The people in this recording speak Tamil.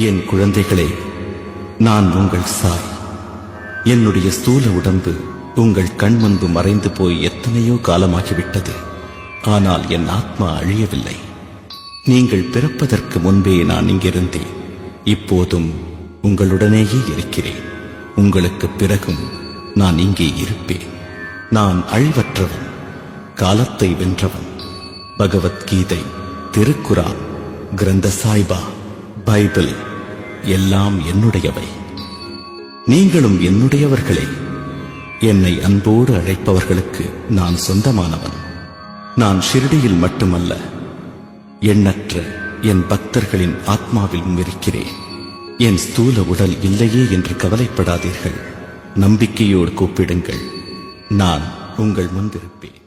என் குழந்தைகளே, நான் உங்கள் சாய். என்னுடைய ஸ்தூல உடம்பு உங்கள் கண் முன்பு மறைந்து போய் எத்தனையோ காலமாகிவிட்டது. ஆனால் என் ஆத்மா அழியவில்லை. நீங்கள் பிறப்பதற்கு முன்பே நான் இங்கிருந்தேன். இப்போதும் உங்களுடனேயே இருக்கிறேன். உங்களுக்கு பிறகும் நான் இங்கே இருப்பேன். நான் அழிவற்றவன், காலத்தை வென்றவன். பகவத்கீதை, திருக்குரான், கிரந்த சாய்பா, பைபிள் எல்லாம் என்னுடையவை. நீங்களும் என்னுடையவர்களே. என்னை அன்போடு அழைப்பவர்களுக்கு நான் சொந்தமானவன். நான் ஷிர்டியில் மட்டுமல்ல, எண்ணற்ற என் பக்தர்களின் ஆத்மாவிலும் இருக்கிறேன். என் ஸ்தூல உடல் இல்லையே என்று கவலைப்படாதீர்கள். நம்பிக்கையோடு கூப்பிடுங்கள், நான் உங்கள் முன்பிருப்பேன்.